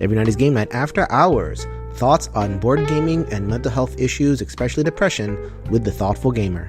Every night is game night after hours. Thoughts on board gaming and mental health issues, especially depression, with the thoughtful gamer.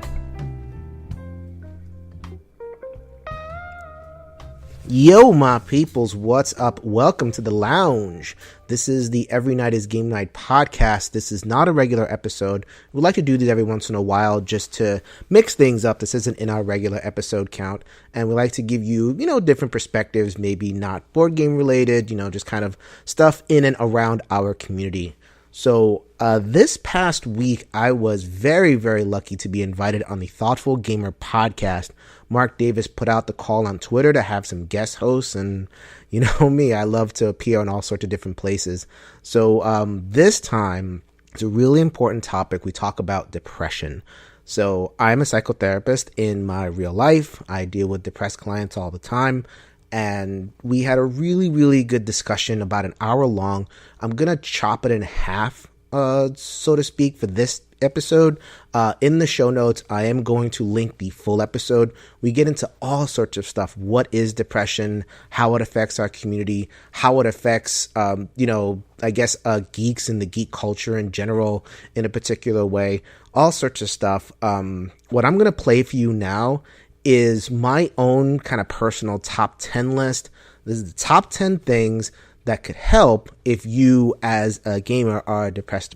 Yo, my peoples, what's up? Welcome to the lounge. This is the Every Night is Game Night podcast. This is not a regular episode. We like to do this every once in a while just to mix things up. This isn't in our regular episode count. And we like to give you, different perspectives, maybe not board game related, just kind of stuff in and around our community. So this past week, I was very, very lucky to be invited on the Thoughtful Gamer podcast. Mark Davis put out the call on Twitter to have some guest hosts, and you know me, I love to appear in all sorts of different places. So this time, it's a really important topic. We talk about depression. So I'm a psychotherapist in my real life. I deal with depressed clients all the time. And we had a really, really good discussion about an hour long. I'm going to chop it in half, so to speak, for this episode. In the show notes, I am going to link the full episode. We get into all sorts of stuff. What is depression? How it affects our community? How it affects, geeks and the geek culture in general in a particular way. All sorts of stuff. What I'm going to play for you now is my own kind of personal top 10 list. This is the top 10 things that could help if you as a gamer are a depressed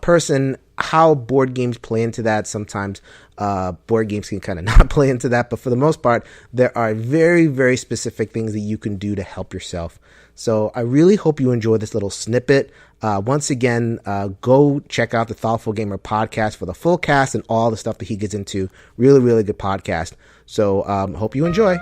person, how board games play into that. Sometimes board games can kind of not play into that, but for the most part, there are very, very specific things that you can do to help yourself. So I really hope you enjoy this little snippet. Once again, go check out the Thoughtful Gamer podcast for the full cast and all the stuff that he gets into. Really, really good podcast. So hope you enjoy.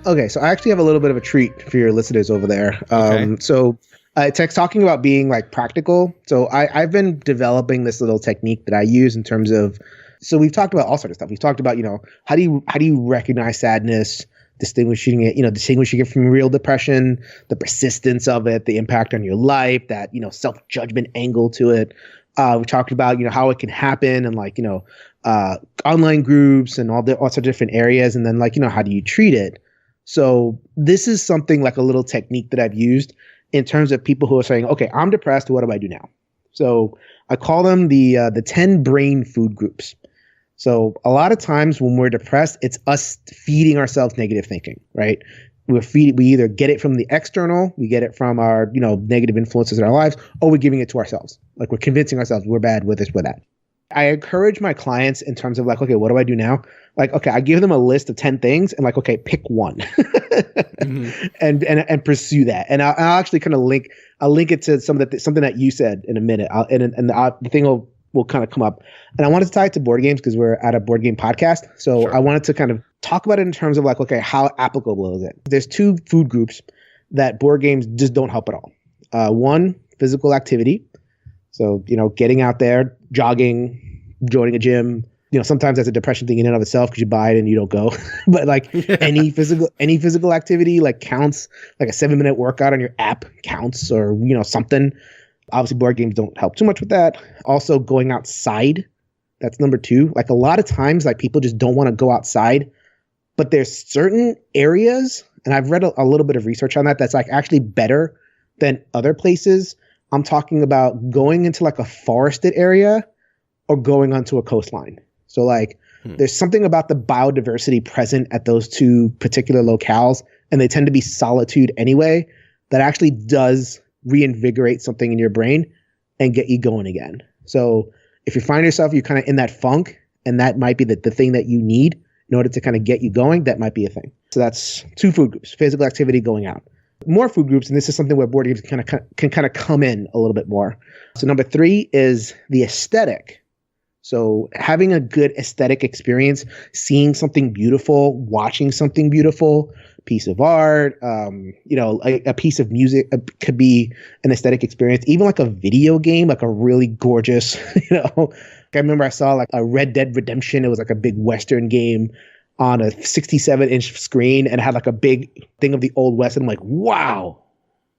Okay, so I actually have a little bit of a treat for your listeners over there. Okay. So it's talking about being like practical. So I've been developing this little technique that I use in terms of, so we've talked about all sorts of stuff. We've talked about, how do you recognize sadness, distinguishing it from real depression, the persistence of it, the impact on your life, that, self-judgment angle to it. We talked about, how it can happen and online groups and all sorts of different areas. And then how do you treat it? So this is something like a little technique that I've used in terms of people who are saying, okay, I'm depressed. What do I do now? So I call them the 10 brain food groups. So a lot of times when we're depressed, it's us feeding ourselves negative thinking, right? We either get it from the external, we get it from our, negative influences in our lives, or we're giving it to ourselves. Like we're convincing ourselves we're bad with this, with that. I encourage my clients in terms of okay, what do I do now? Okay, I give them a list of 10 things and okay, pick one mm-hmm. and pursue that. And I'll actually kind of link it to something that you said in a minute. The thing will kind of come up. And I wanted to tie it to board games because we're at a board game podcast. So sure. I wanted to kind of talk about it in terms of okay, how applicable is it? There's 2 food groups that board games just don't help at all. One, physical activity. So, getting out there, jogging, joining a gym, sometimes that's a depression thing in and of itself because you buy it and you don't go. But any physical activity counts, like a 7-minute workout on your app counts or, something. Obviously, board games don't help too much with that. Also, going outside, that's number 2. A lot of times, people just don't want to go outside, but there's certain areas, and I've read a little bit of research on that, that's actually better than other places. I'm talking about going into a forested area or going onto a coastline. So there's something about the biodiversity present at those 2 particular locales, and they tend to be solitude anyway, that actually does reinvigorate something in your brain and get you going again. So if you find yourself, you're kind of in that funk, and that might be the thing that you need in order to kind of get you going, that might be a thing. So that's 2 food groups, physical activity, going out. More food groups, and this is something where board games can kind of come in a little bit more. So number 3 is the aesthetic. So having a good aesthetic experience, seeing something beautiful, watching something beautiful, piece of art, a piece of music could be an aesthetic experience. Even a video game, a really gorgeous, I remember I saw like a Red Dead Redemption. It was like a big Western game on a 67-inch screen and had like a big thing of the Old West. And I'm like, wow,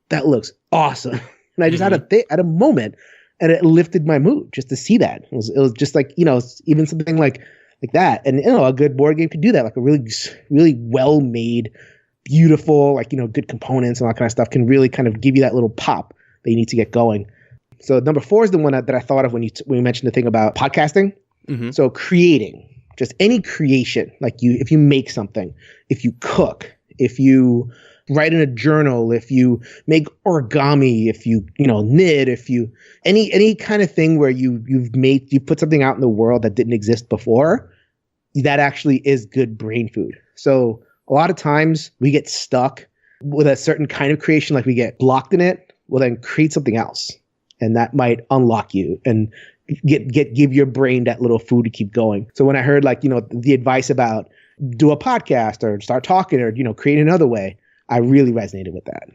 that looks awesome. And I just had a moment, and it lifted my mood just to see that. It was just like, even something like that. And, a good board game could do that. Like a really, really well made, beautiful, like, good components and all that kind of stuff can really kind of give you that little pop that you need to get going. So number 4 is the one that I thought of when you mentioned the thing about podcasting. Mm-hmm. So creating, just any creation, like if you make something, if you cook, if you write in a journal, if you make origami, if you knit, if you any kind of thing where you put something out in the world that didn't exist before, that actually is good brain food. So a lot of times we get stuck with a certain kind of creation, like we get blocked in it. Well, then create something else, and that might unlock you and give your brain that little food to keep going. So when I heard the advice about do a podcast or start talking or create another way, I really resonated with that.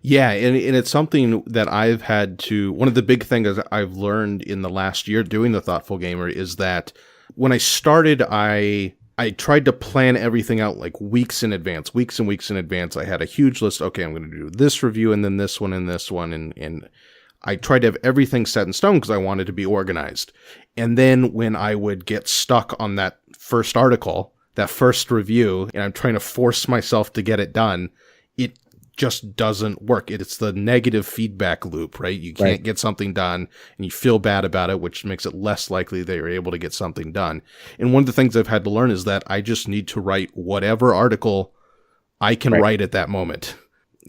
Yeah, and it's something that I've had to, one of the big things I've learned in the last year doing the Thoughtful Gamer is that when I started, I tried to plan everything out like weeks and weeks in advance. I had a huge list. Okay, I'm going to do this review and then this one and this one. And I tried to have everything set in stone because I wanted to be organized. And then when I would get stuck on that first article, that first review, and I'm trying to force myself to get it done, it just doesn't work. It's the negative feedback loop, right? You can't get something done and you feel bad about it, which makes it less likely that you're able to get something done. And one of the things I've had to learn is that I just need to write whatever article I can write at that moment.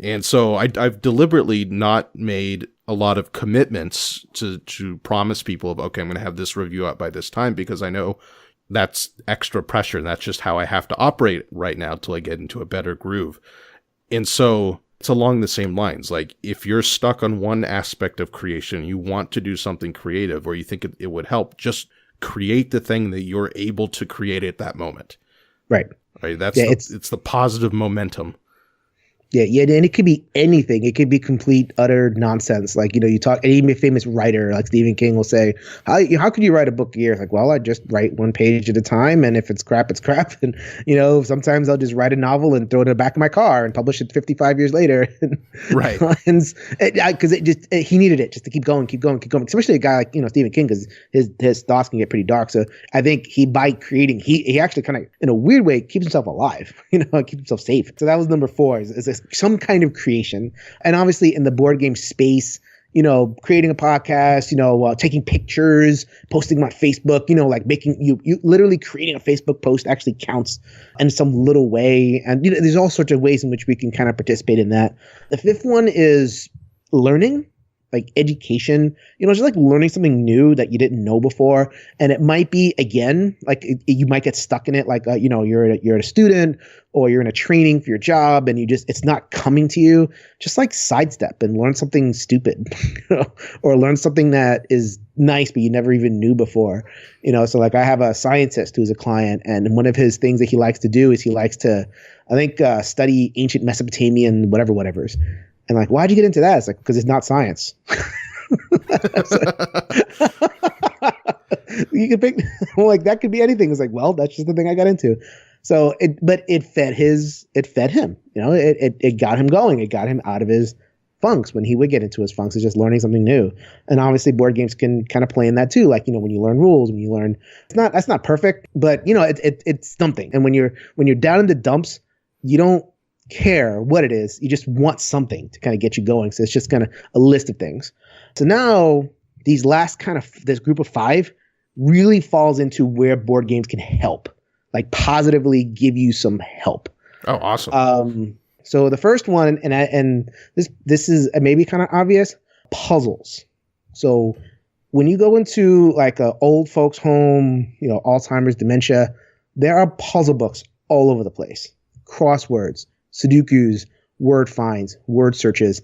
And so I've deliberately not made a lot of commitments to promise people of, okay, I'm going to have this review out by this time, because I know that's extra pressure. And that's just how I have to operate right now till I get into a better groove. And so it's along the same lines. Like if you're stuck on one aspect of creation, you want to do something creative, or you think it would help, just create the thing that you're able to create at that moment. Right. That's it's the positive momentum. Yeah, and it could be anything. It could be complete, utter nonsense. Like, you talk, any famous writer like Stephen King will say, how could you write a book a year? It's like, well, I just write one page at a time, and if it's crap, it's crap. And, sometimes I'll just write a novel and throw it in the back of my car and publish it 55 years later. Right. Because he needed it just to keep going. Especially a guy like, Stephen King, because his thoughts can get pretty dark. So I think by creating, he actually kind of, in a weird way, keeps himself alive, keeps himself safe. So that was number 4 is some kind of creation. And obviously in the board game space, creating a podcast, taking pictures, posting on Facebook, like making you literally creating a Facebook post actually counts in some little way. And there's all sorts of ways in which we can kind of participate in that. The 5th one is learning, like education, just like learning something new that you didn't know before. And it might be, again, like you might get stuck in it. Like, you're a student or you're in a training for your job and it's not coming to you. Just like sidestep and learn something stupid, or learn something that is nice, but you never even knew before. So like I have a scientist who's a client, and one of his things that he likes to do is he likes to, I think, study ancient Mesopotamian whatever's. And like, why'd you get into that? It's like, because it's not science. You can pick, like, that could be anything. It's like, well, that's just the thing I got into. So it fed him, it got him going. It got him out of his funks when he would get into his funks. It's just learning something new. And obviously board games can kind of play in that too. Like, when you learn rules, when you learn, that's not perfect, but it's something. And when you're down in the dumps, you don't care what it is. You just want something to kind of get you going. So it's just kind of a list of things. So now these last this group of 5 really falls into where board games can help, like positively give you some help. Oh, awesome. So the first one, and this is maybe kind of obvious, puzzles. So when you go into like a old folks home, Alzheimer's, dementia, there are puzzle books all over the place. Crosswords, Sudokus, word finds, word searches.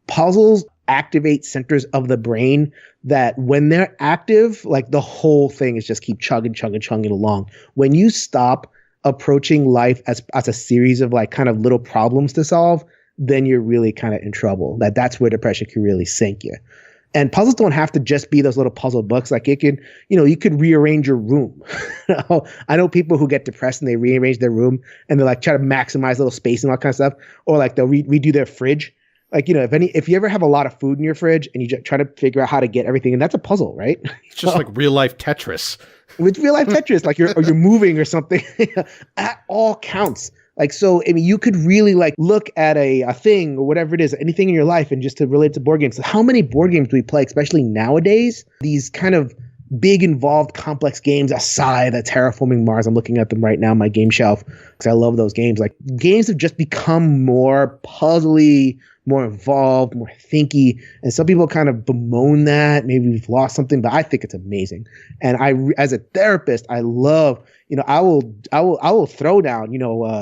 Puzzles activate centers of the brain that when they're active, like the whole thing is just keep chugging along. When you stop approaching life as a series of like kind of little problems to solve, then you're really kind of in trouble. That's where depression can really sink you. And puzzles don't have to just be those little puzzle books. Like it can, you could rearrange your room. I know people who get depressed and they rearrange their room and they like try to maximize little space and all that kind of stuff. Or like they'll redo their fridge. Like, if you ever have a lot of food in your fridge and you try to figure out how to get everything, and that's a puzzle, right? It's just like real life Tetris. With real life Tetris, like you're moving or something, that all counts. Like, so, I mean, you could really like look at a thing or whatever it is, anything in your life, and just to relate to board games. So how many board games do we play, especially nowadays? These kind of big, involved, complex games aside, the Terraforming Mars, I'm looking at them right now on my game shelf because I love those games. Like, games have just become more puzzly, more involved, more thinky. And some people kind of bemoan that. Maybe we've lost something, but I think it's amazing. And as a therapist, I love, I will throw down,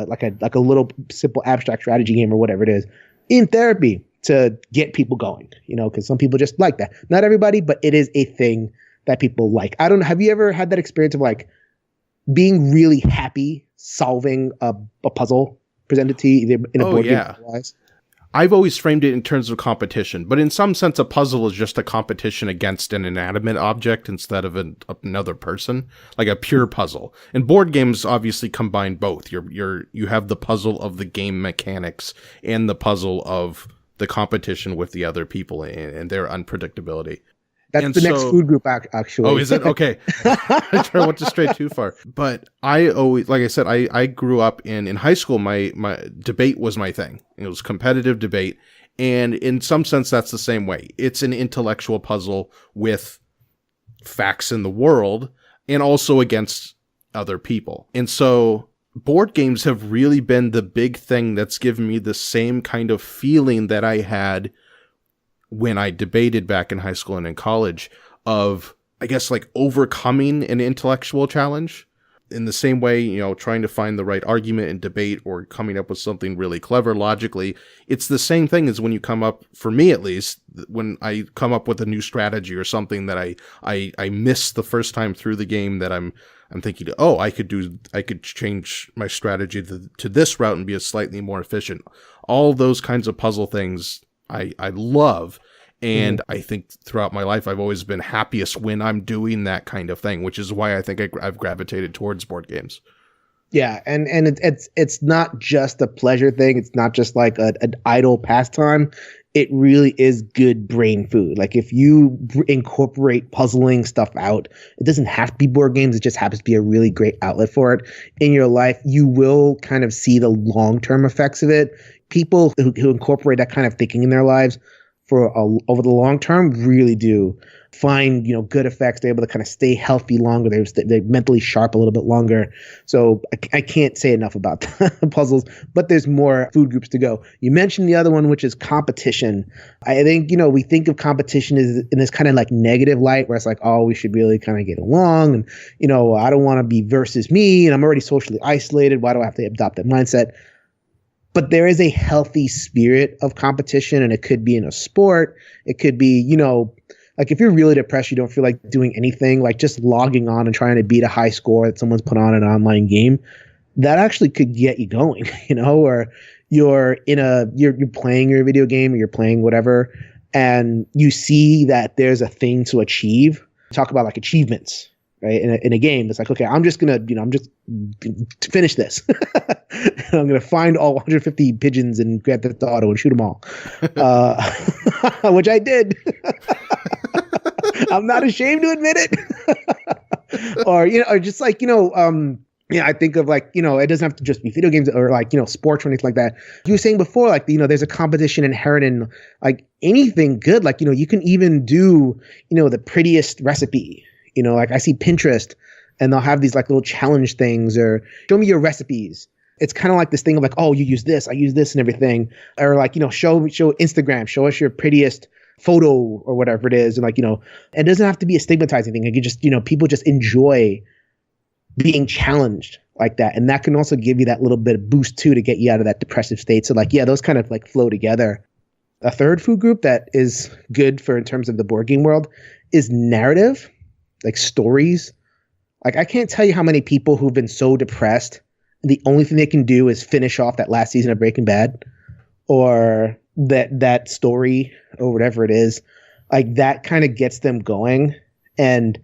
like a little simple abstract strategy game or whatever it is in therapy to get people going, because some people just like that. Not everybody, but it is a thing that people like. I don't know. Have you ever had that experience of like being really happy solving a puzzle presented to you either in a board game or otherwise? I've always framed it in terms of competition, but in some sense, a puzzle is just a competition against an inanimate object instead of another person, like a pure puzzle. And board games obviously combine both. You have the puzzle of the game mechanics and the puzzle of the competition with the other people and their unpredictability. That's the next food group, actually. Oh, is it? Okay. I went to stray too far. But I always, like I said, I grew up in high school, my debate was my thing. It was competitive debate. And in some sense, that's the same way. It's an intellectual puzzle with facts in the world and also against other people. And so board games have really been the big thing that's given me the same kind of feeling that I had when I debated back in high school and in college of, I guess, like overcoming an intellectual challenge in the same way, trying to find the right argument in debate or coming up with something really clever logically. It's the same thing as when you come up, for me at least, when I come up with a new strategy or something that I missed the first time through the game that I'm thinking, I could change my strategy to this route and be a slightly more efficient. All those kinds of puzzle things I love. And I think throughout my life, I've always been happiest when I'm doing that kind of thing, which is why I think I've gravitated towards board games. Yeah. And it's not just a pleasure thing. It's not just like an idle pastime. It really is good brain food. Like if you incorporate puzzling stuff out, it doesn't have to be board games. It just happens to be a really great outlet for it in your life. You will kind of see the long-term effects of it. People who incorporate that kind of thinking in their lives over the long term really do find, good effects. They're able to kind of stay healthy longer. They're mentally sharp a little bit longer. So I can't say enough about puzzles, but there's more food groups to go. You mentioned the other one, which is competition. I think, we think of competition as in this kind of like negative light where it's like, oh, we should really kind of get along. And, I don't want to be versus me and I'm already socially isolated. Why do I have to adopt that mindset? But there is a healthy spirit of competition, and it could be in a sport. It could be, like if you're really depressed, you don't feel like doing anything, like just logging on and trying to beat a high score that someone's put on an online game, that actually could get you going, or you're playing your video game or you're playing whatever, and you see that there's a thing to achieve. Talk about like achievements. Right. In a game, it's like, okay, I'm just going to finish this. I'm going to find all 150 pigeons in Grand Theft Auto and shoot them all. Which I did. I'm not ashamed to admit it. Or just like, I think of like, it doesn't have to just be video games or like, sports or anything like that. You were saying before, like, there's a competition inherent in like anything good. Like, you can even do, the prettiest recipe. Like I see Pinterest and they'll have these like little challenge things or show me your recipes. It's kind of like this thing of like, oh, you use this, I use this and everything. Or like, show Instagram, show us your prettiest photo or whatever it is. And like, it doesn't have to be a stigmatizing thing. Like you just, people just enjoy being challenged like that. And that can also give you that little bit of boost too, to get you out of that depressive state. So like, yeah, those kind of like flow together. A third food group that is good for in terms of the board game world is narrative. Like stories. Like I can't tell you how many people who've been so depressed and the only thing they can do is finish off that last season of Breaking Bad or that story or whatever it is. like that kind of gets them going. And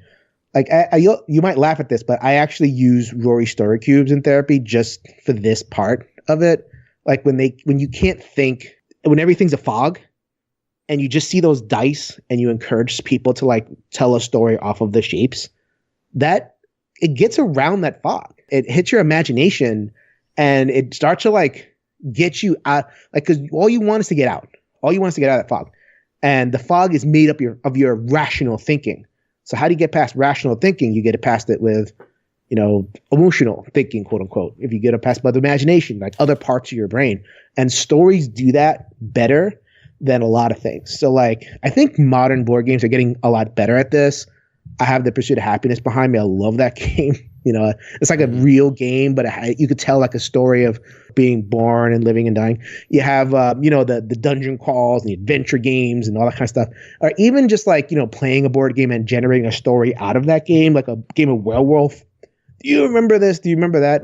like you might laugh at this, but I actually use Rory story cubes in therapy just for this part of it. Like when you can't think, when everything's a fog, and you just see those dice, and you encourage people to like tell a story off of the shapes, that it gets around that fog. It hits your imagination, and it starts to like get you out, like, because all you want is to get out. All you want is to get out of that fog, and the fog is made up of your rational thinking. So how do you get past rational thinking? You get past it with, emotional thinking, quote unquote. If you get past by the imagination, like other parts of your brain, and stories do that better than a lot of things. So like, I think modern board games are getting a lot better at this. I have The Pursuit of Happiness behind me. I love that game. It's like a real game, but you could tell like a story of being born and living and dying. You have, the dungeon crawls and the adventure games and all that kind of stuff. Or even just like, playing a board game and generating a story out of that game, like a game of Werewolf. Do you remember this? Do you remember that?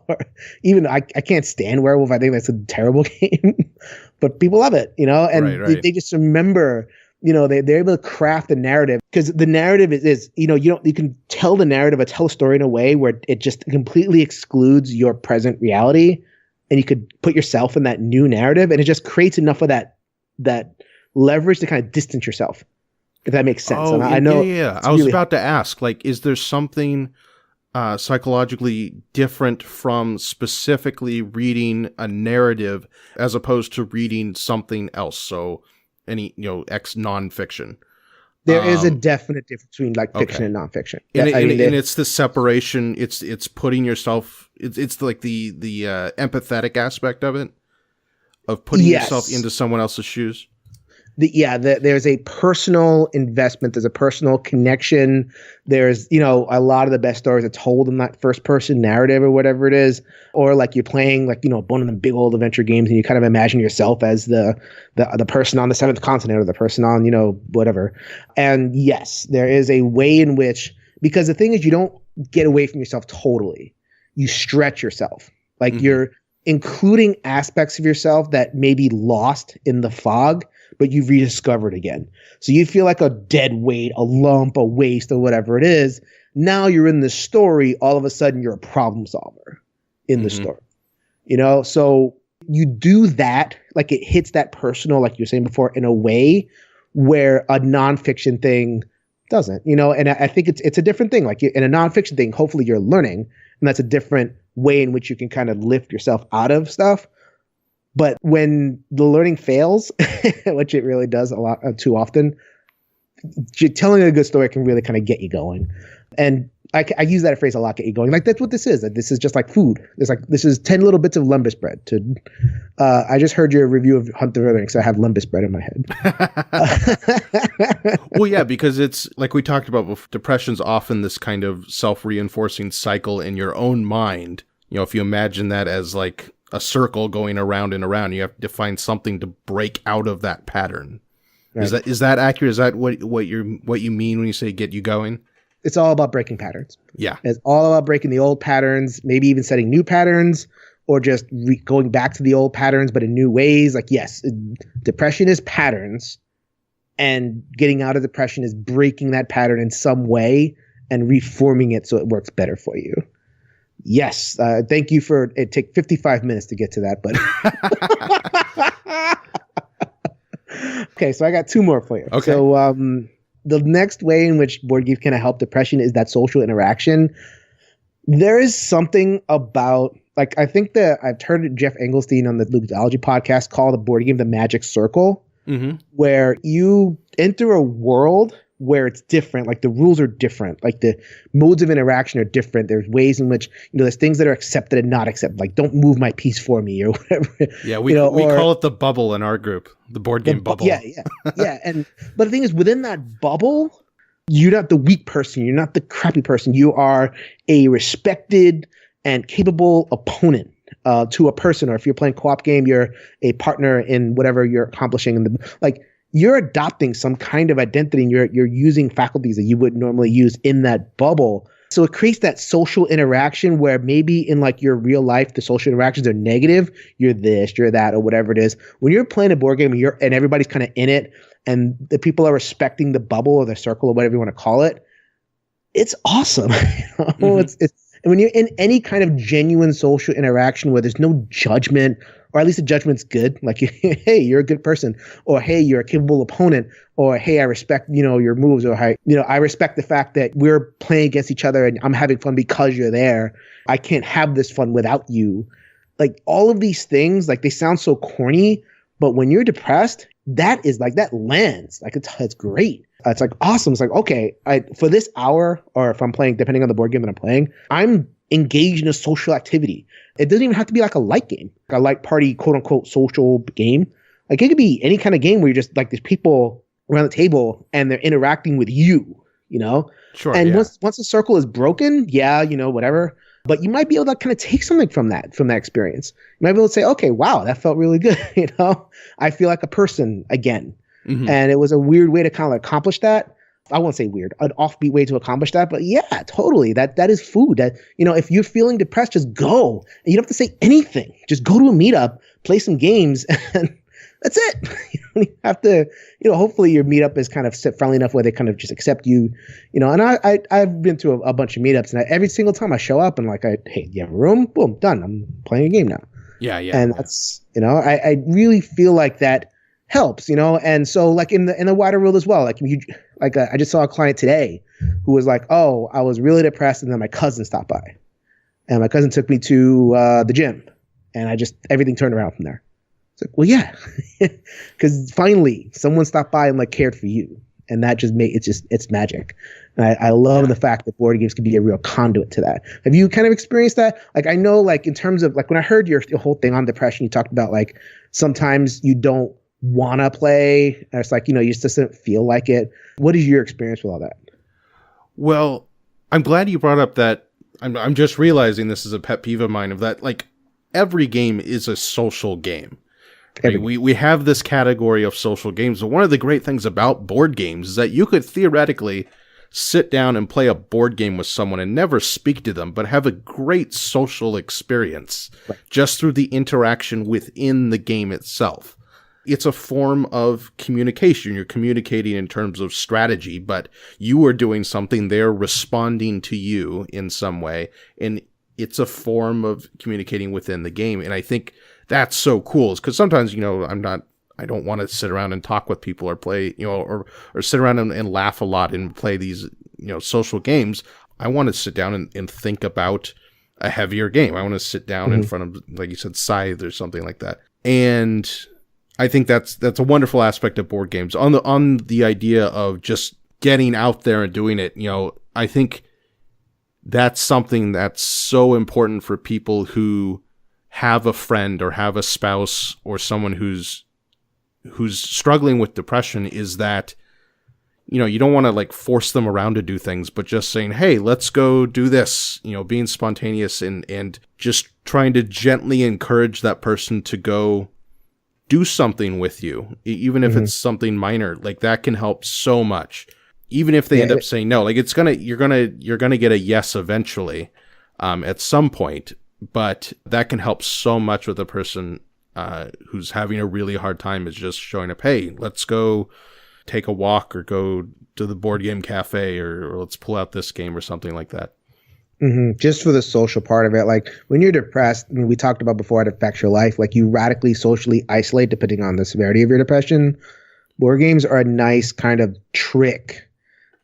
Or even I can't stand Werewolf. I think that's a terrible game, but people love it, and right. They just remember, they're able to craft the narrative, because the narrative is you can tell the narrative or tell a story in a way where it just completely excludes your present reality, and you could put yourself in that new narrative, and it just creates enough of that leverage to kind of distance yourself, if that makes sense. Oh, I know. Yeah. I was about to ask, like, is there something psychologically different from specifically reading a narrative as opposed to reading something else? So any, X nonfiction. There is a definite difference between like fiction and nonfiction. And it's the separation. It's putting yourself, it's like the empathetic aspect of it, of putting yourself into someone else's shoes. There's a personal investment. There's a personal connection. There's, a lot of the best stories are told in that first person narrative or whatever it is. Or like you're playing like, one of the big old adventure games, and you kind of imagine yourself as the person on the seventh continent, or the person on, whatever. And yes, there is a way in which, because the thing is, you don't get away from yourself totally. You stretch yourself. Like you're including aspects of yourself that may be lost in the fog, but you've rediscovered again. So you feel like a dead weight, a lump, a waste, or whatever it is. Now you're in the story. All of a sudden, you're a problem solver in the story. So you do that, like it hits that personal, like you were saying before, in a way where a nonfiction thing doesn't. And I think it's a different thing. Like in a nonfiction thing, hopefully you're learning, and that's a different way in which you can kind of lift yourself out of stuff. But when the learning fails, which it really does a lot too often, telling a good story can really kind of get you going. And I use that phrase a lot, get you going. Like that's what this is. This is just like food. This is 10 little bits of lumbus bread. I just heard your review of Hunt the River, so I have lumbus bread in my head. Well, yeah, because it's like we talked about before, depression's often this kind of self-reinforcing cycle in your own mind. If you imagine that as like a circle going around and around, you have to find something to break out of that pattern. Right. Is that accurate? Is that what you mean when you say get you going? It's all about breaking patterns. Yeah. It's all about breaking the old patterns, maybe even setting new patterns, or just going back to the old patterns, but in new ways. Like, yes, depression is patterns, and getting out of depression is breaking that pattern in some way and reforming it so it works better for you. Yes. Thank you for it. Take 55 minutes to get to that, but okay. So I got two more for you. Okay. So the next way in which board games can help depression is that social interaction. There is something about, like, I think that I've heard Jeff Engelstein on the Ludology podcast call the board game the magic circle, where you enter a world where it's different, like the rules are different, like the modes of interaction are different. There's ways in which, there's things that are accepted and not accepted, like don't move my piece for me or whatever. Yeah, we call it the bubble in our group, the board game bubble. Yeah. But the thing is, within that bubble, you're not the weak person. You're not the crappy person. You are a respected and capable opponent to a person. Or if you're playing co-op game, you're a partner in whatever you're accomplishing. You're adopting some kind of identity, and you're using faculties that you wouldn't normally use in that bubble. So it creates that social interaction where maybe in like your real life, the social interactions are negative. You're this, you're that, or whatever it is. When you're playing a board game and everybody's kind of in it, and the people are respecting the bubble or the circle or whatever you want to call it, it's awesome. It's and when you're in any kind of genuine social interaction where there's no judgment, or at least the judgment's good, like, hey, you're a good person, or hey, you're a capable opponent, or hey, I respect, your moves, or hey, I respect the fact that we're playing against each other and I'm having fun because you're there. I can't have this fun without you. Like, all of these things, like, they sound so corny, but when you're depressed, that is like, that lands. Like, it's great. It's like awesome. It's like, okay, for this hour, or if I'm playing, depending on the board game that I'm playing, I'm engaged in a social activity. It doesn't even have to be like a light game, like a light party, quote unquote, social game. Like, it could be any kind of game where you're just like, there's people around the table and they're interacting with you, Sure. And yeah. once the circle is broken, whatever. But you might be able to kind of take something from that experience. You might be able to say, okay, wow, that felt really good. I feel like a person again. Mm-hmm. And it was a weird way to kind of accomplish that. I won't say weird, an offbeat way to accomplish that. But yeah, totally. That is food. That, if you're feeling depressed, just go. And you don't have to say anything. Just go to a meetup, play some games, and that's it. You don't have to, hopefully your meetup is kind of friendly enough where they kind of just accept you, and I've been to a bunch of meetups, and every single time I show up and like, hey, do you have a room? Boom, done. I'm playing a game now. Yeah. And that's, I really feel like that helps, and so like in the wider world as well, like I just saw a client today who was like, oh, I was really depressed, and then my cousin stopped by, and my cousin took me to the gym, and everything turned around from there. It's like, well, yeah, because finally someone stopped by and like cared for you, and that just it's magic. And I love the fact that board games can be a real conduit to that. Have you kind of experienced that? Like, I know, like, in terms of like when I heard your whole thing on depression, you talked about like sometimes you don't want to play, and it's like, you just doesn't feel like it. What is your experience with all that? Well, I'm glad you brought up that. I'm just realizing this is a pet peeve of mine, of that, like, every game is a social game. Right? We have this category of social games. But one of the great things about board games is that you could theoretically sit down and play a board game with someone and never speak to them, but have a great social experience just through the interaction within the game itself. It's a form of communication. You're communicating in terms of strategy, but you are doing something, they're responding to you in some way, and it's a form of communicating within the game. And I think that's so cool, because sometimes, I don't want to sit around and talk with people or play, or sit around and laugh a lot and play these, social games. I want to sit down and think about a heavier game. I want to sit down in front of, like you said, Scythe or something like that. And I think that's a wonderful aspect of board games. On the idea of just getting out there and doing it, I think that's something that's so important for people who have a friend or have a spouse or someone who's struggling with depression, is that, you don't want to like force them around to do things, but just saying, hey, let's go do this, being spontaneous and just trying to gently encourage that person to go do something with you, even if it's something minor. Like, that can help so much. Even if they end up saying no, like, you're gonna get a yes eventually, at some point. But that can help so much with a person who's having a really hard time, is just showing up, hey, let's go take a walk or go to the board game cafe, or let's pull out this game or something like that. Just for the social part of it, like when you're depressed, I mean, we talked about before, it affects your life. Like, you radically socially isolate depending on the severity of your depression. Board games are a nice kind of trick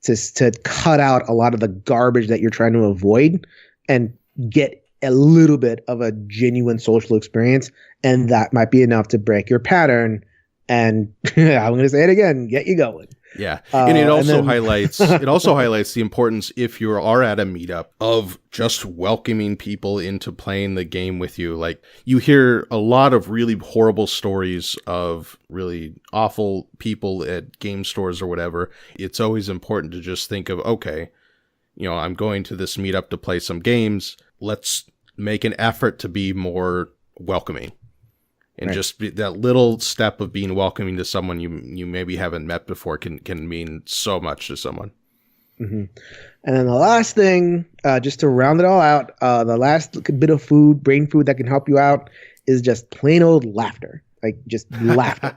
to cut out a lot of the garbage that you're trying to avoid and get a little bit of a genuine social experience, and that might be enough to break your pattern. And I'm going to say it again, get you going. Yeah. And it also highlights the importance, if you are at a meetup, of just welcoming people into playing the game with you. Like, you hear a lot of really horrible stories of really awful people at game stores or whatever. It's always important to just think of, okay, I'm going to this meetup to play some games. Let's make an effort to be more welcoming. And just that little step of being welcoming to someone you maybe haven't met before can mean so much to someone. And then the last thing, just to round it all out, the last bit of brain food that can help you out, is just plain old laughter. like just laughter.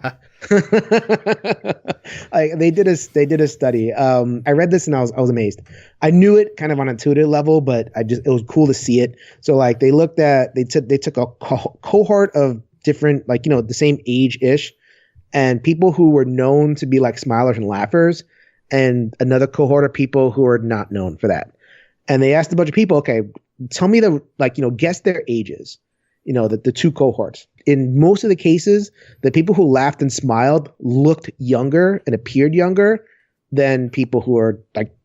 Like they did a study. I read this and I was amazed. I knew it kind of on an intuitive level, but it was cool to see it. So like they took a cohort of different, like, the same age-ish, and people who were known to be like smilers and laughers, and another cohort of people who are not known for that. And they asked a bunch of people, okay, tell me guess their ages, the two cohorts. In most of the cases, the people who laughed and smiled looked younger and appeared younger than people who are like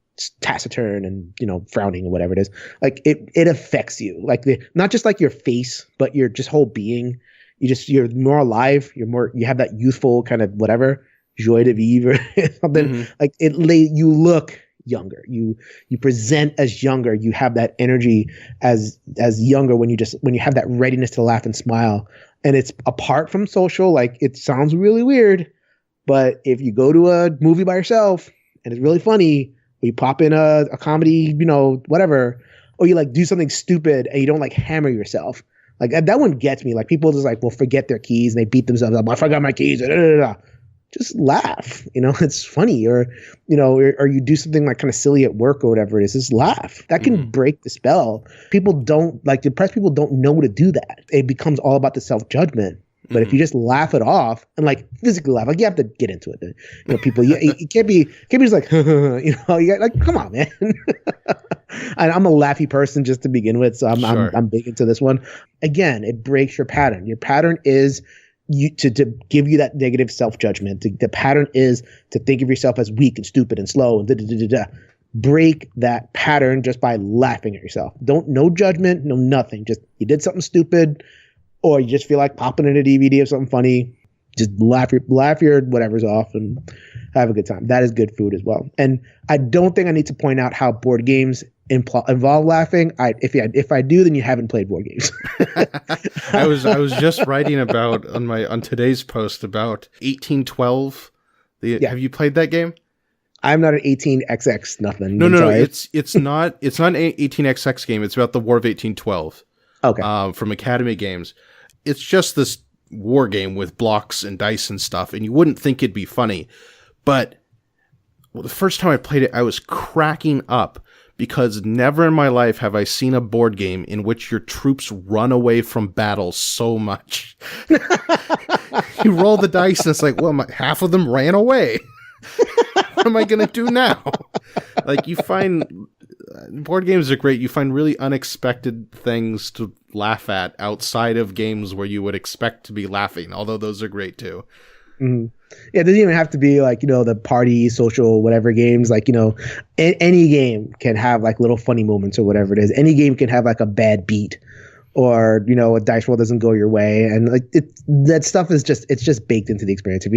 taciturn and, frowning or whatever it is. Like it affects you, like not just like your face, but your just whole being. You're more alive. You have that youthful kind of whatever, joie de vivre or something. Mm-hmm. Like you look younger. You present as younger. You have that energy as younger when you have that readiness to laugh and smile. And it's apart from social. Like, it sounds really weird, but if you go to a movie by yourself and it's really funny, or you pop in a comedy, whatever, or you like do something stupid and you don't like hammer yourself. Like that one gets me. Like people just like will forget their keys and they beat themselves up. I forgot my keys. Just laugh, it's funny. Or you do something like kind of silly at work or whatever it is, just laugh. That can break the spell. Depressed people don't know to do that. It becomes all about the self-judgment. But if you just laugh it off and like physically laugh, like you have to get into it. People, you can't be just like, you got, like, come on, man. And I'm a laughy person just to begin with, so I'm big into this one. Again, it breaks your pattern. Your pattern is to give you that negative self-judgment. The pattern is to think of yourself as weak and stupid and slow and da-da-da-da-da. Break that pattern just by laughing at yourself. No judgment, no nothing. Just you did something stupid, or you just feel like popping in a DVD of something funny. Just laugh your whatever's off and have a good time. That is good food as well. And I don't think I need to point out how board games involve laughing. If I do, then you haven't played board games. I was just writing about on today's post about 1812. Have you played that game? I'm not an 18XX nothing. No. It's not an 18XX game. It's about the War of 1812. Okay. From Academy Games. It's just this war game with blocks and dice and stuff, and you wouldn't think it'd be funny. But the first time I played it, I was cracking up because never in my life have I seen a board game in which your troops run away from battle so much. You roll the dice and it's like, well, half of them ran away. What am I going to do now? Like, you find board games are great. You find really unexpected things to laugh at outside of games where you would expect to be laughing, although those are great too. Mm-hmm. Yeah, it doesn't even have to be like, the party, social, whatever games. Like, any game can have like little funny moments or whatever it is. Any game can have like a bad beat or, a dice roll doesn't go your way. And like that stuff is it's just baked into the experience. If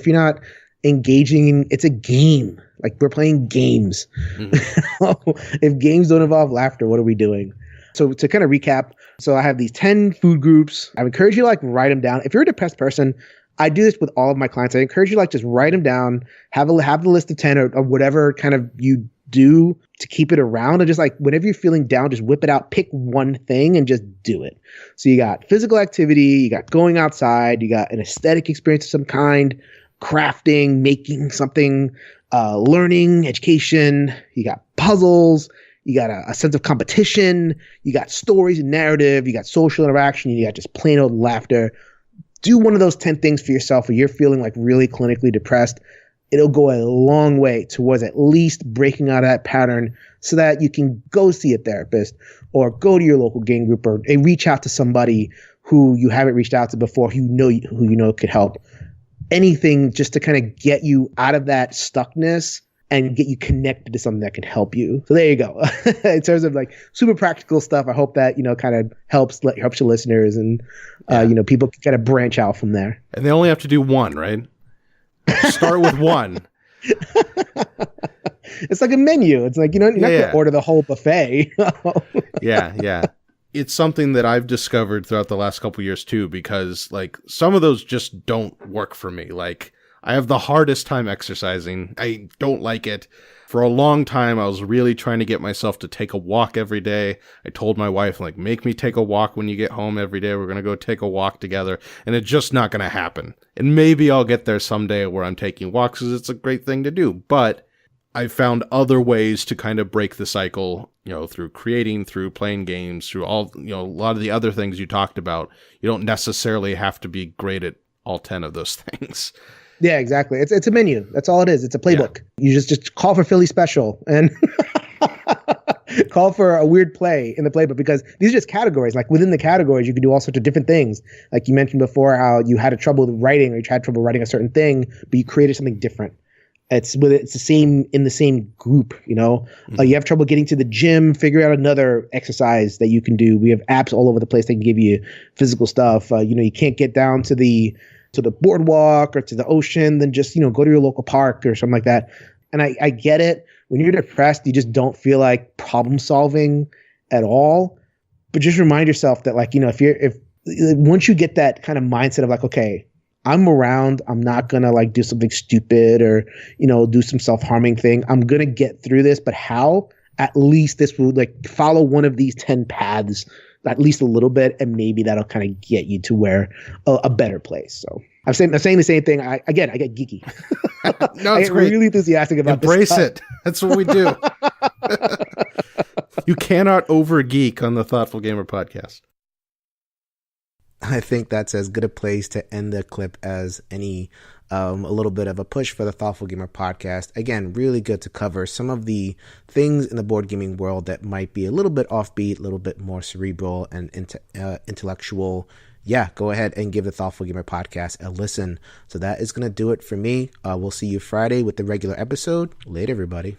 you're not engaging, it's a game. Like, we're playing games. Mm-hmm. If games don't involve laughter, what are we doing? So to kind of recap, so I have these 10 food groups. I encourage you to like write them down. If you're a depressed person, I do this with all of my clients. I encourage you to like just write them down, have the list of 10 or whatever kind of you do to keep it around, and just like whenever you're feeling down, just whip it out, pick one thing and just do it. So you got physical activity, you got going outside, you got an aesthetic experience of some kind, crafting, making something, learning, education, you got puzzles, you got a sense of competition, you got stories and narrative, you got social interaction, you got just plain old laughter. Do one of those 10 things for yourself where you're feeling like really clinically depressed. It'll go a long way towards at least breaking out of that pattern so that you can go see a therapist or go to your local game group or reach out to somebody who you haven't reached out to before, who you know could help. Anything just to kind of get you out of that stuckness and get you connected to something that can help you. So there you go. In terms of like super practical stuff, I hope that, kind of helps your listeners and, people can kind of branch out from there. And they only have to do one, right? Start with one. It's like a menu. It's like, you're not going to order the whole buffet. Yeah. It's something that I've discovered throughout the last couple of years too, because like some of those just don't work for me. Like, I have the hardest time exercising. I don't like it. For a long time, I was really trying to get myself to take a walk every day. I told my wife, like, make me take a walk when you get home every day. We're going to go take a walk together. And it's just not going to happen. And maybe I'll get there someday where I'm taking walks because it's a great thing to do. But I found other ways to kind of break the cycle, through creating, through playing games, through all, a lot of the other things you talked about. You don't necessarily have to be great at all 10 of those things. Yeah, exactly. It's a menu. That's all it is. It's a playbook. Yeah. You just call for Philly special and call for a weird play in the playbook, because these are just categories. Like within the categories, you can do all sorts of different things. Like you mentioned before, how you had trouble with writing, or you had trouble writing a certain thing, but you created something different. It's the same in the same group, Mm-hmm. You have trouble getting to the gym, figure out another exercise that you can do. We have apps all over the place that can give you physical stuff. You can't get down to the boardwalk or to the ocean, then just, go to your local park or something like that. And I get it. When you're depressed, you just don't feel like problem solving at all. But just remind yourself that, like, if once you get that kind of mindset of like, okay, I'm around, I'm not going to like do something stupid or, do some self-harming thing. I'm going to get through this, but how? At least this will like follow one of these 10 paths at least a little bit, and maybe that'll kind of get you to where a better place. So I'm saying the same thing. I get geeky. No, it's I get really enthusiastic about Embrace this. It. That's what we do. You cannot over geek on the Thoughtful Gamer podcast. I think that's as good a place to end the clip as any. A little bit of a push for the Thoughtful Gamer podcast. Again, really good to cover some of the things in the board gaming world that might be a little bit offbeat, a little bit more cerebral and intellectual. Yeah, go ahead and give the Thoughtful Gamer podcast a listen. So that is going to do it for me. We'll see you Friday with the regular episode. Later, everybody.